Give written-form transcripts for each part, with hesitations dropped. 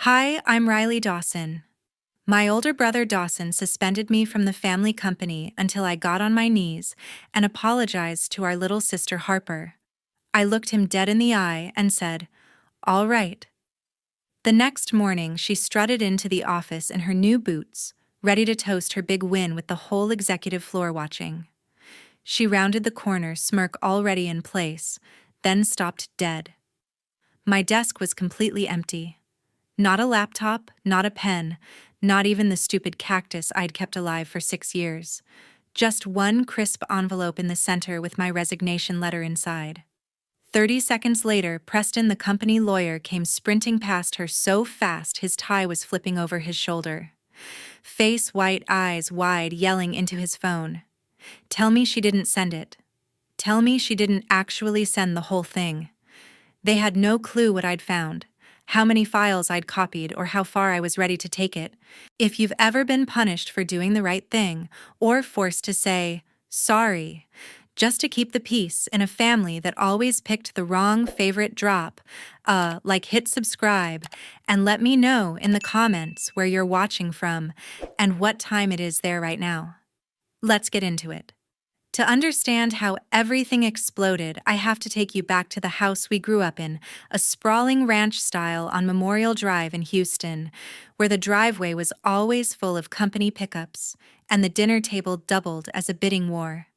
Hi, I'm Riley Dawson. My older brother Dawson suspended me from the family company until I got on my knees and apologized to our little sister Harper. I looked him dead in the eye and said, "All right." The next morning, she strutted into the office in her new boots, ready to toast her big win with the whole executive floor watching. She rounded the corner, smirk already in place, then stopped dead. My desk was completely empty. Not a laptop, not a pen, not even the stupid cactus I'd kept alive for 6 years. Just one crisp envelope in the center with my resignation letter inside. 30 seconds later, Preston, the company lawyer, came sprinting past her so fast his tie was flipping over his shoulder. Face white, eyes wide, yelling into his phone. Tell me she didn't send it. Tell me she didn't actually send the whole thing. They had no clue what I'd found, how many files I'd copied, or how far I was ready to take it. If you've ever been punished for doing the right thing, or forced to say, sorry, just to keep the peace in a family that always picked the wrong favorite drop, like hit subscribe, and let me know in the comments where you're watching from and what time it is there right now. Let's get into it. To understand how everything exploded, I have to take you back to the house we grew up in, a sprawling ranch style on Memorial Drive in Houston, where the driveway was always full of company pickups, and the dinner table doubled as a bidding war.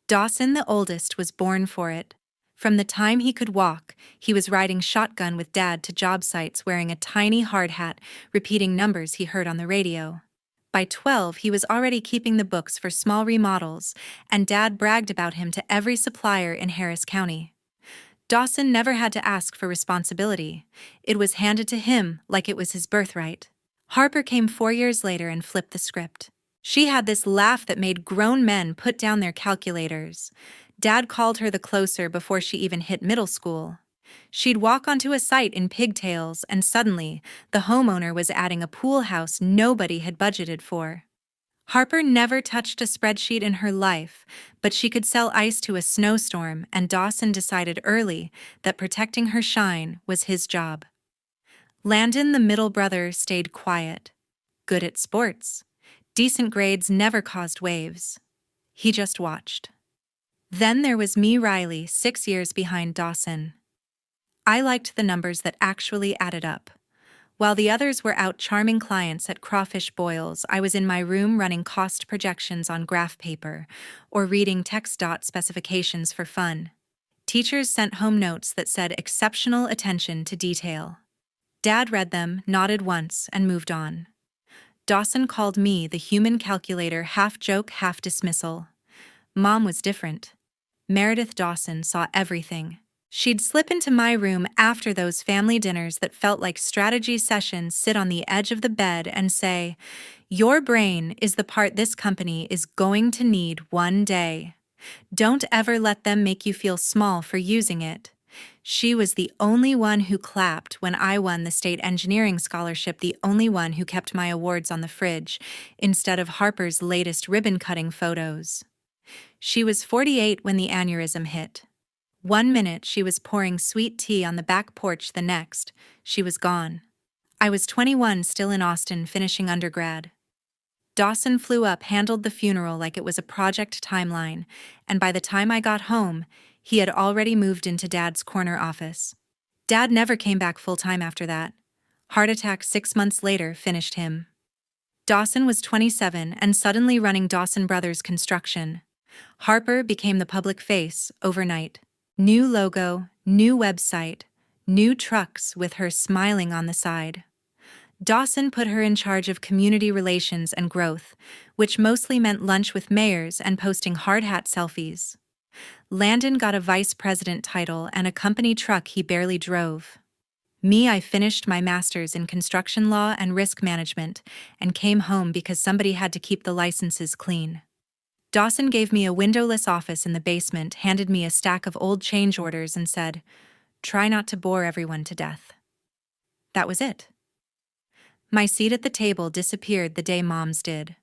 Dawson, the oldest, was born for it. From the time he could walk, he was riding shotgun with Dad to job sites wearing a tiny hard hat, repeating numbers he heard on the radio. By 12, he was already keeping the books for small remodels, and Dad bragged about him to every supplier in Harris County. Dawson never had to ask for responsibility. It was handed to him like it was his birthright. Harper came 4 years later and flipped the script. She had this laugh that made grown men put down their calculators. Dad called her the closer before she even hit middle school. She'd walk onto a site in pigtails, and suddenly, the homeowner was adding a pool house nobody had budgeted for. Harper never touched a spreadsheet in her life, but she could sell ice to a snowstorm, and Dawson decided early that protecting her shine was his job. Landon, the middle brother, stayed quiet. Good at sports. Decent grades never caused waves. He just watched. Then there was me, Riley, 6 years behind Dawson. I liked the numbers that actually added up. While the others were out charming clients at crawfish boils, I was in my room running cost projections on graph paper or reading text dot specifications for fun. Teachers sent home notes that said exceptional attention to detail. Dad read them, nodded once, and moved on. Dawson called me the human calculator, half joke, half dismissal. Mom was different. Meredith Dawson saw everything. She'd slip into my room after those family dinners that felt like strategy sessions, sit on the edge of the bed and say, "Your brain is the part this company is going to need one day. Don't ever let them make you feel small for using it." She was the only one who clapped when I won the state engineering scholarship, the only one who kept my awards on the fridge, instead of Harper's latest ribbon-cutting photos. She was 48 when the aneurysm hit. 1 minute she was pouring sweet tea on the back porch, the next, she was gone. I was 21, still in Austin, finishing undergrad. Dawson flew up, handled the funeral like it was a project timeline, and by the time I got home, he had already moved into Dad's corner office. Dad never came back full-time after that. Heart attack 6 months later finished him. Dawson was 27 and suddenly running Dawson Brothers Construction. Harper became the public face overnight. New logo, new website, new trucks with her smiling on the side. Dawson put her in charge of community relations and growth, which mostly meant lunch with mayors and posting hard hat selfies. Landon got a vice president title and a company truck he barely drove. Me, I finished my master's in construction law and risk management and came home because somebody had to keep the licenses clean. Dawson gave me a windowless office in the basement, handed me a stack of old change orders, and said, "Try not to bore everyone to death." That was it. My seat at the table disappeared the day Mom's did.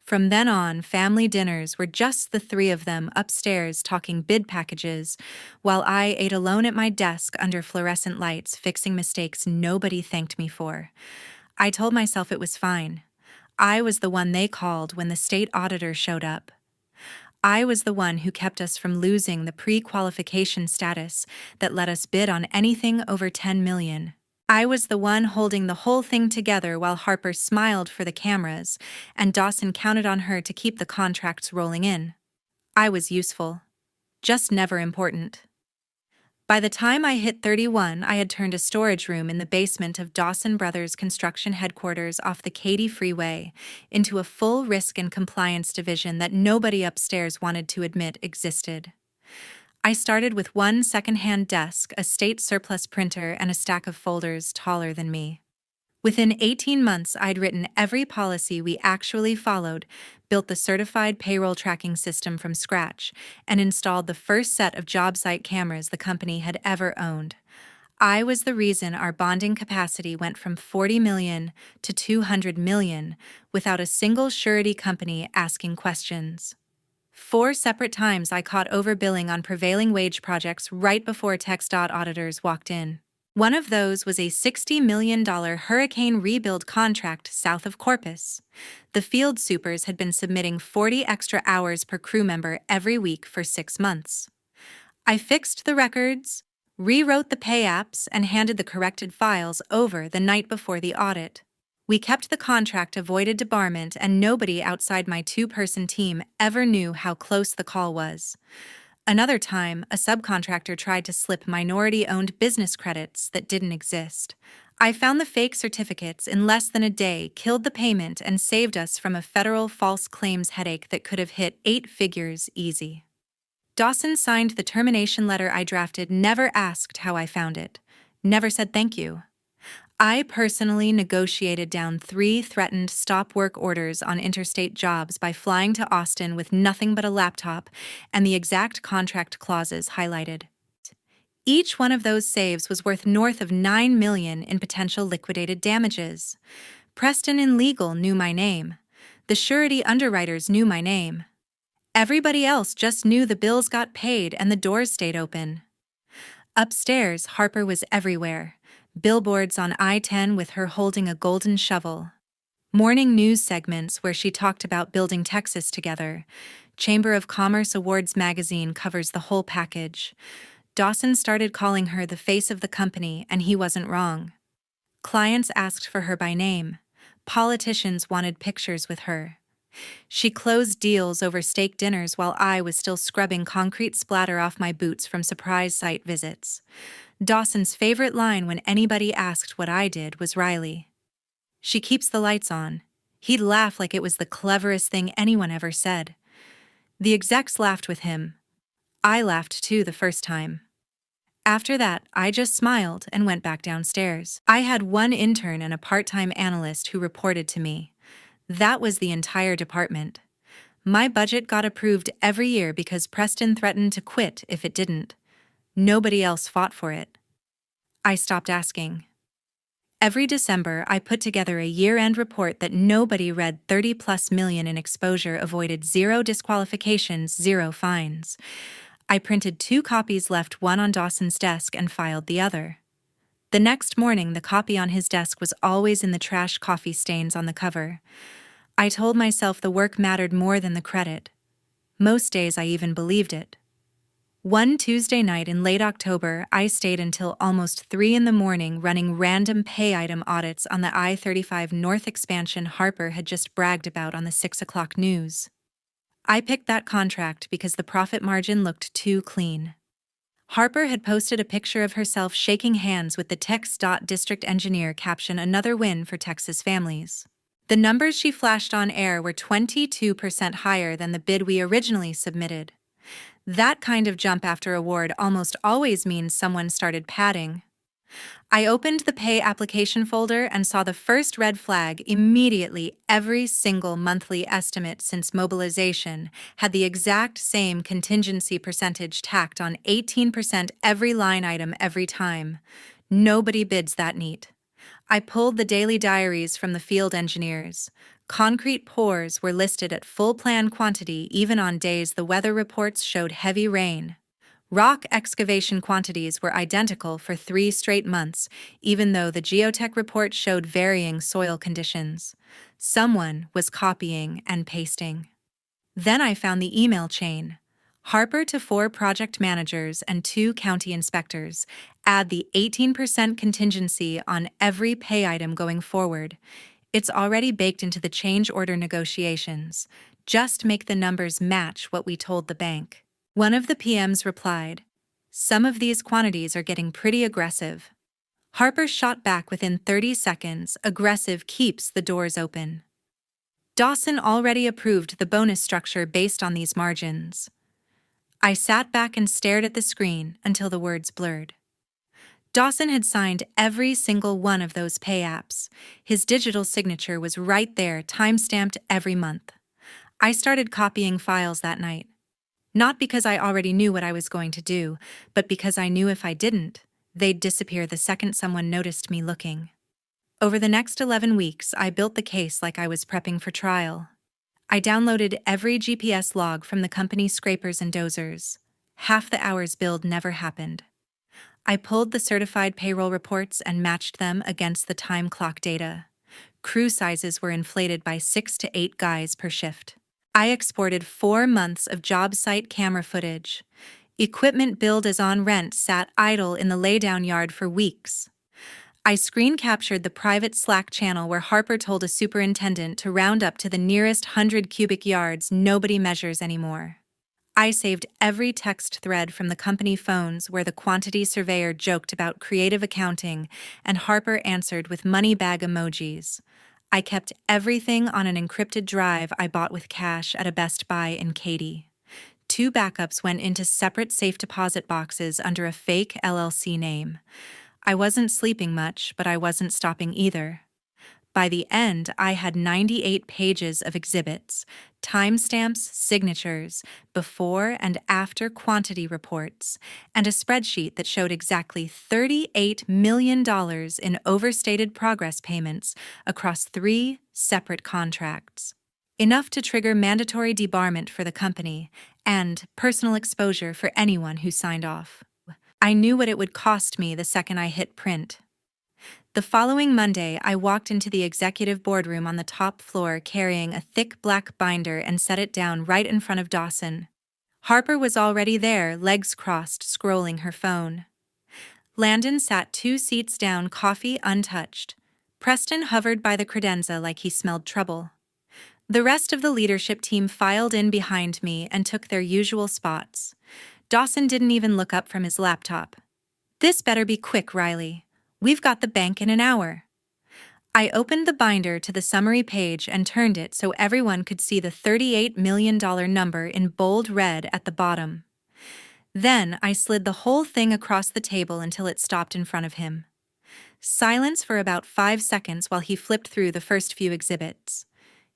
From then on, family dinners were just the three of them upstairs talking bid packages, while I ate alone at my desk under fluorescent lights, fixing mistakes nobody thanked me for. I told myself it was fine. I was the one they called when the state auditor showed up. I was the one who kept us from losing the pre-qualification status that let us bid on anything over 10 million. I was the one holding the whole thing together while Harper smiled for the cameras, and Dawson counted on her to keep the contracts rolling in. I was useful, just never important. By the time I hit 31, I had turned a storage room in the basement of Dawson Brothers Construction Headquarters off the Katy Freeway into a full risk and compliance division that nobody upstairs wanted to admit existed. I started with one second-hand desk, a state surplus printer, and a stack of folders taller than me. Within 18 months, I'd written every policy we actually followed, built the certified payroll tracking system from scratch, and installed the first set of job site cameras the company had ever owned. I was the reason our bonding capacity went from 40 million to 200 million without a single surety company asking questions. 4 separate times I caught overbilling on prevailing wage projects right before TxDOT auditors walked in. One of those was a $60 million hurricane rebuild contract south of Corpus. The field supers had been submitting 40 extra hours per crew member every week for 6 months. I fixed the records, rewrote the pay apps, and handed the corrected files over the night before the audit. We kept the contract avoided debarment, and nobody outside my 2-person team ever knew how close the call was. Another time, a subcontractor tried to slip minority-owned business credits that didn't exist. I found the fake certificates in less than a day, killed the payment, and saved us from a federal false claims headache that could have hit 8 figures easy. Dawson signed the termination letter I drafted, never asked how I found it, never said thank you. I personally negotiated down 3 threatened stop work orders on interstate jobs by flying to Austin with nothing but a laptop and the exact contract clauses highlighted. Each one of those saves was worth north of $9 million in potential liquidated damages. Preston and Legal knew my name. The surety underwriters knew my name. Everybody else just knew the bills got paid and the doors stayed open. Upstairs, Harper was everywhere. Billboards on I-10 with her holding a golden shovel. Morning news segments where she talked about building Texas together. Chamber of Commerce Awards magazine covers the whole package. Dawson started calling her the face of the company, and he wasn't wrong. Clients asked for her by name. Politicians wanted pictures with her. She closed deals over steak dinners while I was still scrubbing concrete splatter off my boots from surprise site visits. Dawson's favorite line when anybody asked what I did was Riley. "She keeps the lights on." He'd laugh like it was the cleverest thing anyone ever said. The execs laughed with him. I laughed too the first time. After that, I just smiled and went back downstairs. I had one intern and a part-time analyst who reported to me. That was the entire department. My budget got approved every year because Preston threatened to quit if it didn't. Nobody else fought for it. I stopped asking. Every December, I put together a year-end report that nobody read. 30+ million in exposure, avoided 0 disqualifications, 0 fines. I printed 2 copies, left one on Dawson's desk, and filed the other. The next morning, the copy on his desk was always in the trash, coffee stains on the cover. I told myself the work mattered more than the credit. Most days I even believed it. One Tuesday night in late October, I stayed until almost 3 in the morning running random pay item audits on the I-35 North expansion Harper had just bragged about on the 6 o'clock news. I picked that contract because the profit margin looked too clean. Harper had posted a picture of herself shaking hands with the TxDOT district engineer, caption, "Another win for Texas families." The numbers she flashed on air were 22% higher than the bid we originally submitted. That kind of jump after award almost always means someone started padding. I opened the pay application folder and saw the first red flag immediately. Every single monthly estimate since mobilization had the exact same contingency percentage tacked on, 18% every line item every time. Nobody bids that neat. I pulled the daily diaries from the field engineers. Concrete pours were listed at full plan quantity even on days the weather reports showed heavy rain. Rock excavation quantities were identical for 3 straight months, even though the geotech report showed varying soil conditions. Someone was copying and pasting. Then I found the email chain. Harper to 4 project managers and 2 county inspectors. Add the 18% contingency on every pay item going forward. It's already baked into the change order negotiations. Just make the numbers match what we told the bank. One of the PMs replied, "Some of these quantities are getting pretty aggressive." Harper shot back within 30 seconds, "Aggressive keeps the doors open." Dawson already approved the bonus structure based on these margins. I sat back and stared at the screen until the words blurred. Dawson had signed every single one of those pay apps. His digital signature was right there, time-stamped every month. I started copying files that night. Not because I already knew what I was going to do, but because I knew if I didn't, they'd disappear the second someone noticed me looking. Over the next 11 weeks, I built the case like I was prepping for trial. I downloaded every GPS log from the company scrapers and dozers. Half the hours billed never happened. I pulled the certified payroll reports and matched them against the time clock data. Crew sizes were inflated by 6 to 8 guys per shift. I exported 4 months of job site camera footage. Equipment billed as on rent sat idle in the laydown yard for weeks. I screen captured the private Slack channel where Harper told a superintendent to round up to the nearest 100 cubic yards nobody measures anymore. I saved every text thread from the company phones where the quantity surveyor joked about creative accounting and Harper answered with money bag emojis. I kept everything on an encrypted drive I bought with cash at a Best Buy in Katy. 2 backups went into separate safe deposit boxes under a fake LLC name. I wasn't sleeping much, but I wasn't stopping either. By the end, I had 98 pages of exhibits, timestamps, signatures, before and after quantity reports, and a spreadsheet that showed exactly $38 million in overstated progress payments across 3 separate contracts. Enough to trigger mandatory debarment for the company and personal exposure for anyone who signed off. I knew what it would cost me the second I hit print. The following Monday, I walked into the executive boardroom on the top floor carrying a thick black binder and set it down right in front of Dawson. Harper was already there, legs crossed, scrolling her phone. Landon sat 2 seats down, coffee untouched. Preston hovered by the credenza like he smelled trouble. The rest of the leadership team filed in behind me and took their usual spots. Dawson didn't even look up from his laptop. "This better be quick, Riley. We've got the bank in an hour." I opened the binder to the summary page and turned it so everyone could see the $38 million number in bold red at the bottom. Then I slid the whole thing across the table until it stopped in front of him. Silence for about 5 seconds while he flipped through the first few exhibits.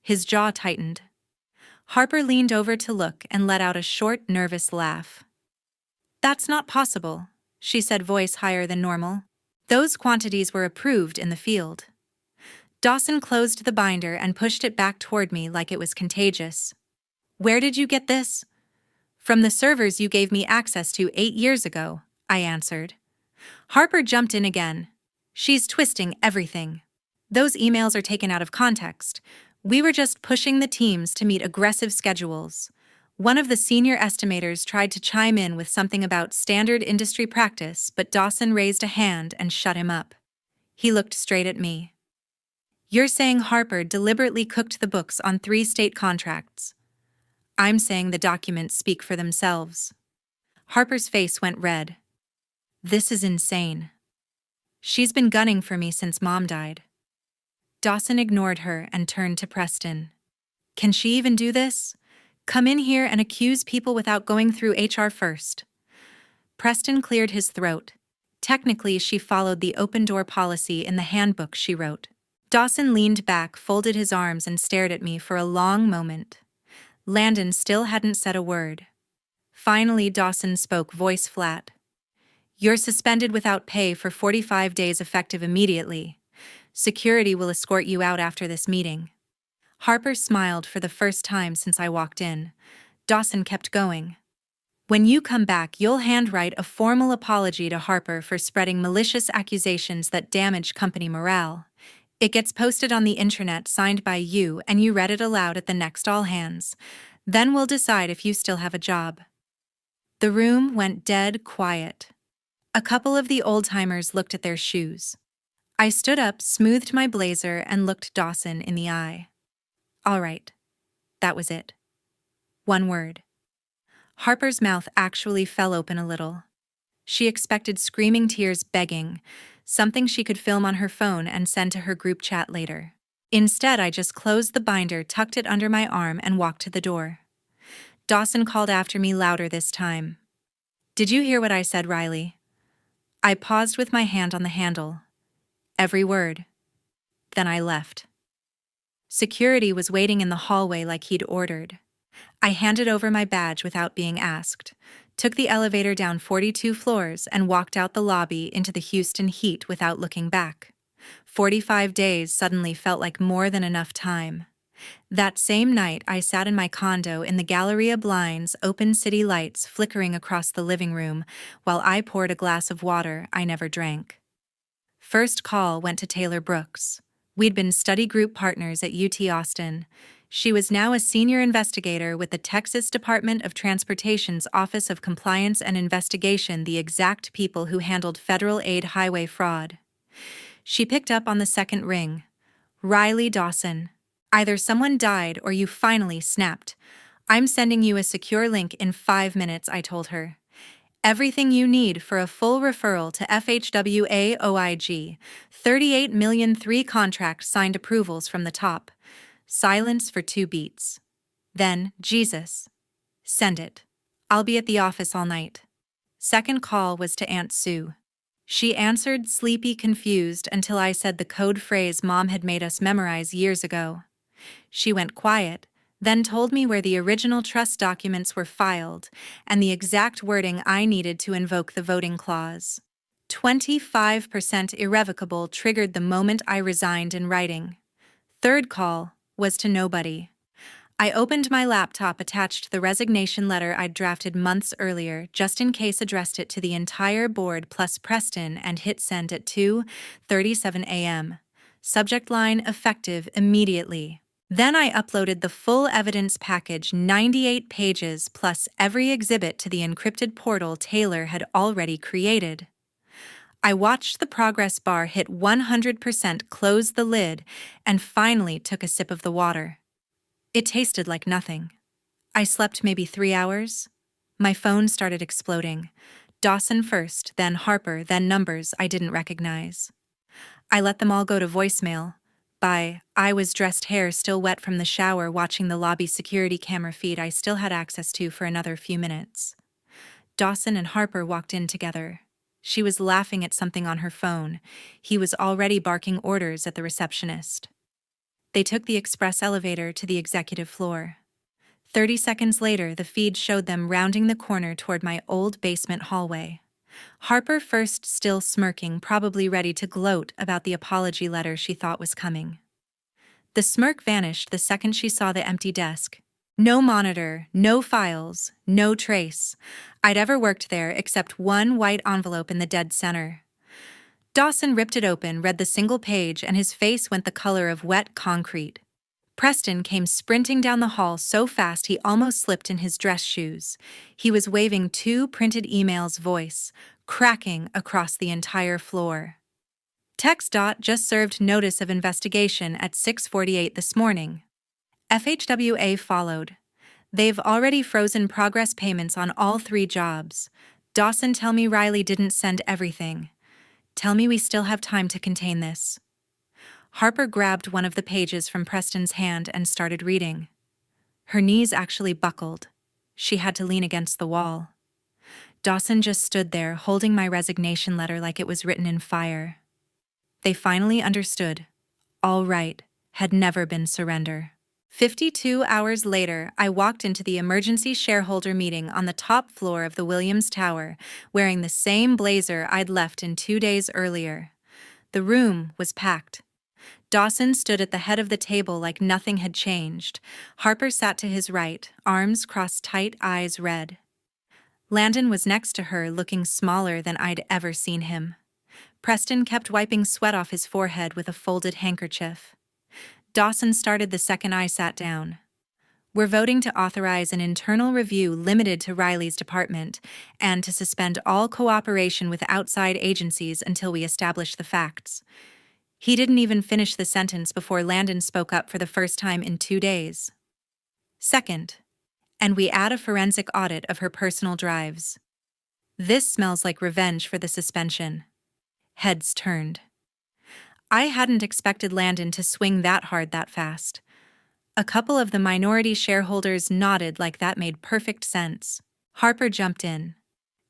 His jaw tightened. Harper leaned over to look and let out a short, nervous laugh. "That's not possible," she said, voice higher than normal. "Those quantities were approved in the field." Dawson closed the binder and pushed it back toward me like it was contagious. "Where did you get this?" "From the servers you gave me access to 8 years ago," I answered. Harper jumped in again. "She's twisting everything. Those emails are taken out of context. We were just pushing the teams to meet aggressive schedules." One of the senior estimators tried to chime in with something about standard industry practice, but Dawson raised a hand and shut him up. He looked straight at me. "You're saying Harper deliberately cooked the books on 3 state contracts. I'm saying the documents speak for themselves." Harper's face went red. "This is insane. She's been gunning for me since Mom died." Dawson ignored her and turned to Preston. "Can she even do this? Come in here and accuse people without going through HR first." Preston cleared his throat. Technically, she followed the open-door policy in the handbook she wrote. Dawson leaned back, folded his arms, and stared at me for a long moment. Landon still hadn't said a word. Finally, Dawson spoke, voice flat. "You're suspended without pay for 45 days effective immediately. Security will escort you out after this meeting. Harper smiled for the first time since I walked in. Dawson kept going. When you come back, you'll handwrite a formal apology to Harper for spreading malicious accusations that damage company morale. It gets posted on the internet, signed by you, and you read it aloud at the next all hands. Then we'll decide if you still have a job. The room went dead quiet. A couple of the old-timers looked at their shoes. I stood up, smoothed my blazer, and looked Dawson in the eye. All right. That was it. One word. Harper's mouth actually fell open a little. She expected screaming tears, begging, something she could film on her phone and send to her group chat later. Instead, I just closed the binder, tucked it under my arm, and walked to the door. Dawson called after me louder this time. Did you hear what I said, Riley? I paused with my hand on the handle. Every word. Then I left. Security was waiting in the hallway like he'd ordered. I handed over my badge without being asked, took the elevator down 42 floors, and walked out the lobby into the Houston heat without looking back. 45 days suddenly felt like more than enough time. That same night, I sat in my condo in the Galleria blinds, open city lights flickering across the living room, while I poured a glass of water I never drank. First call went to Taylor Brooks. We'd been study group partners at UT Austin. She was now a senior investigator with the Texas Department of Transportation's Office of Compliance and Investigation, the exact people who handled federal aid highway fraud. She picked up on the second ring. Riley Dawson. Either someone died or you finally snapped. I'm sending you a secure link in 5 minutes, I told her. Everything you need for a full referral to FHWA OIG. 38 million, 3 contract signed approvals from the top. Silence for 2 beats. Then, Jesus. Send it. I'll be at the office all night. Second call was to Aunt Sue. She answered, sleepy, confused, until I said the code phrase Mom had made us memorize years ago. She went quiet, then told me where the original trust documents were filed and the exact wording I needed to invoke the voting clause. 25% irrevocable triggered the moment I resigned in writing. Third call was to nobody. I opened my laptop, attached the resignation letter I'd drafted months earlier, just in case, addressed it to the entire board plus Preston, and hit send at 2:37 a.m. Subject line: effective immediately. Then I uploaded the full evidence package, 98 pages plus every exhibit, to the encrypted portal Taylor had already created. I watched the progress bar hit 100%, closed the lid, and finally took a sip of the water. It tasted like nothing. I slept maybe 3 hours. My phone started exploding. Dawson first, then Harper, then numbers I didn't recognize. I let them all go to voicemail. I was dressed, hair still wet from the shower, watching the lobby security camera feed I still had access to for another few minutes. Dawson and Harper walked in together. She was laughing at something on her phone. He was already barking orders at the receptionist. They took the express elevator to the executive floor. 30 seconds later, the feed showed them rounding the corner toward my old basement hallway. Harper first, still smirking, probably ready to gloat about the apology letter she thought was coming. The smirk vanished the second she saw the empty desk. No monitor, no files, no trace I'd ever worked there, except one white envelope in the dead center. Dawson ripped it open, read the single page, and his face went the color of wet concrete. Preston came sprinting down the hall so fast he almost slipped in his dress shoes. He was waving 2 printed emails, voice cracking across the entire floor. Text. Just served notice of investigation at 6:48 this morning. FHWA followed. They've already frozen progress payments on all 3 jobs. Dawson, tell me Riley didn't send everything. Tell me we still have time to contain this. Harper grabbed one of the pages from Preston's hand and started reading. Her knees actually buckled. She had to lean against the wall. Dawson just stood there, holding my resignation letter like it was written in fire. They finally understood. All right had never been surrender. 52 hours later, I walked into the emergency shareholder meeting on the top floor of the Williams Tower, wearing the same blazer I'd left in 2 days earlier. The room was packed. Dawson stood at the head of the table like nothing had changed. Harper sat to his right, arms crossed tight, eyes red. Landon was next to her, looking smaller than I'd ever seen him. Preston kept wiping sweat off his forehead with a folded handkerchief. Dawson started the second I sat down. We're voting to authorize an internal review limited to Riley's department and to suspend all cooperation with outside agencies until we establish the facts. He didn't even finish the sentence before Landon spoke up for the first time in 2 days. Second, and we add a forensic audit of her personal drives. This smells like revenge for the suspension. Heads turned. I hadn't expected Landon to swing that hard that fast. A couple of the minority shareholders nodded like that made perfect sense. Harper jumped in.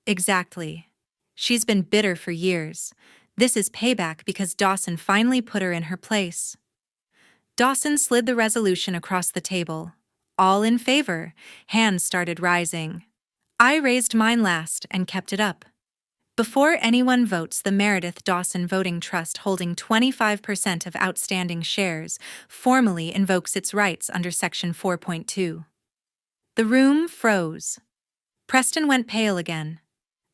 Exactly. She's been bitter for years. This is payback because Dawson finally put her in her place. Dawson slid the resolution across the table. All in favor. Hands started rising. I raised mine last and kept it up. Before anyone votes, the Meredith Dawson Voting Trust, holding 25% of outstanding shares, formally invokes its rights under Section 4.2. The room froze. Preston went pale again.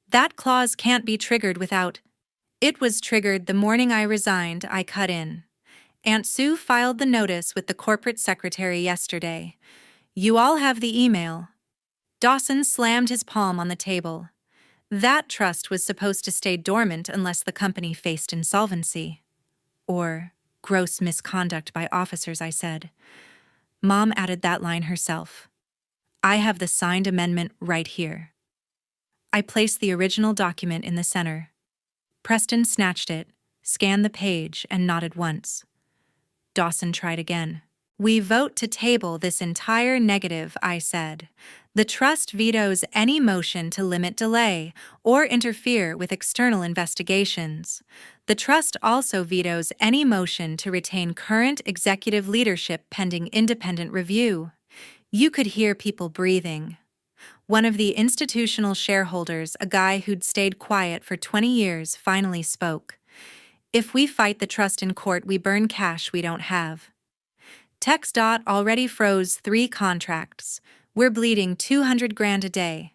That clause can't be triggered without... It was triggered the morning I resigned. I cut in. Aunt Sue filed the notice with the corporate secretary yesterday. You all have the email. Dawson slammed his palm on the table. That trust was supposed to stay dormant unless the company faced insolvency. Or gross misconduct by officers, I said. Mom added that line herself. I have the signed amendment right here. I placed the original document in the center. Preston snatched it, scanned the page, and nodded once. Dawson tried again. We vote to table this entire negative, I said. The trust vetoes any motion to limit delay or interfere with external investigations. The trust also vetoes any motion to retain current executive leadership pending independent review. You could hear people breathing. One of the institutional shareholders, a guy who'd stayed quiet for 20 years, finally spoke. If we fight the trust in court, we burn cash we don't have. TxDOT already froze 3 contracts. We're bleeding $200,000 a day.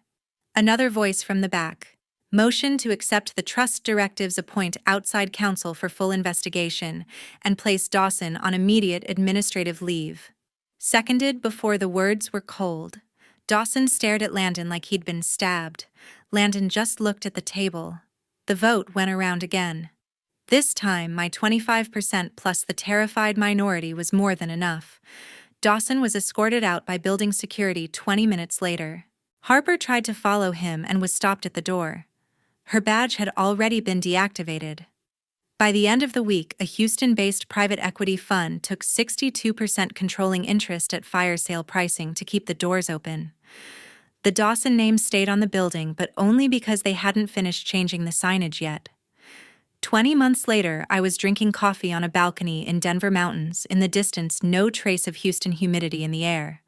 Another voice from the back. Motion to accept the trust directives, appoint outside counsel for full investigation, and place Dawson on immediate administrative leave. Seconded before the words were cold. Dawson stared at Landon like he'd been stabbed. Landon just looked at the table. The vote went around again. This time, my 25% plus the terrified minority was more than enough. Dawson was escorted out by building security 20 minutes later. Harper tried to follow him and was stopped at the door. Her badge had already been deactivated. By the end of the week, a Houston-based private equity fund took 62% controlling interest at fire sale pricing to keep the doors open. The Dawson name stayed on the building, but only because they hadn't finished changing the signage yet. 20 months later, I was drinking coffee on a balcony in Denver Mountains. In the distance, no trace of Houston humidity in the air.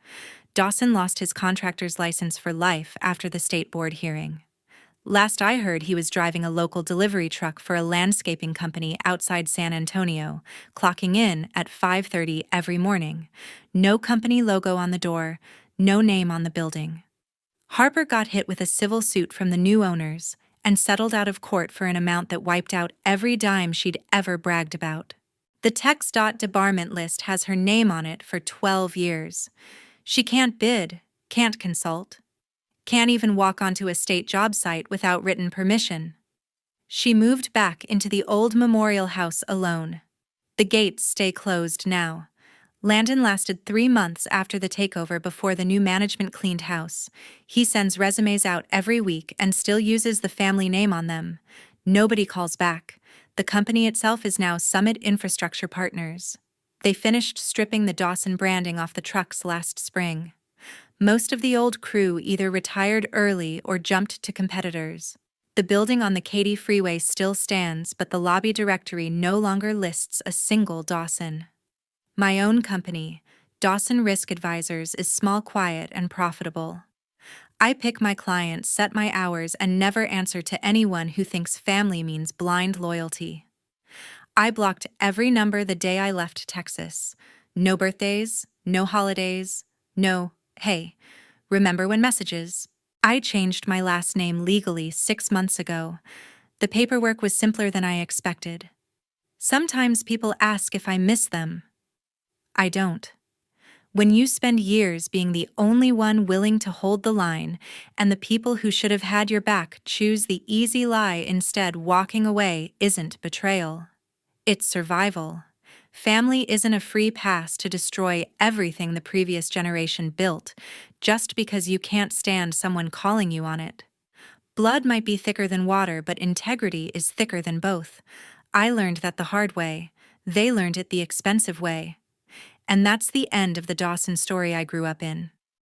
Dawson lost his contractor's license for life after the state board hearing. Last I heard, he was driving a local delivery truck for a landscaping company outside San Antonio, clocking in at 5:30 every morning. No company logo on the door, no name on the building. Harper got hit with a civil suit from the new owners and settled out of court for an amount that wiped out every dime she'd ever bragged about. The TxDOT debarment list has her name on it for 12 years. She can't bid, can't consult, can't even walk onto a state job site without written permission. She moved back into the old memorial house alone. The gates stay closed now. Landon lasted 3 months after the takeover before the new management cleaned house. He sends resumes out every week and still uses the family name on them. Nobody calls back. The company itself is now Summit Infrastructure Partners. They finished stripping the Dawson branding off the trucks last spring. Most of the old crew either retired early or jumped to competitors. The building on the Katy Freeway still stands, but the lobby directory no longer lists a single Dawson. My own company, Dawson Risk Advisors, is small, quiet, and profitable. I pick my clients, set my hours, and never answer to anyone who thinks family means blind loyalty. I blocked every number the day I left Texas. No birthdays, no holidays, no, hey, remember when messages. I changed my last name legally 6 months ago. The paperwork was simpler than I expected. Sometimes people ask if I miss them. I don't. When you spend years being the only one willing to hold the line, and the people who should have had your back choose the easy lie instead, walking away isn't betrayal. It's survival. Family isn't a free pass to destroy everything the previous generation built, just because you can't stand someone calling you on it. Blood might be thicker than water, but integrity is thicker than both. I learned that the hard way. They learned it the expensive way. And that's the end of the Dawson story I grew up in.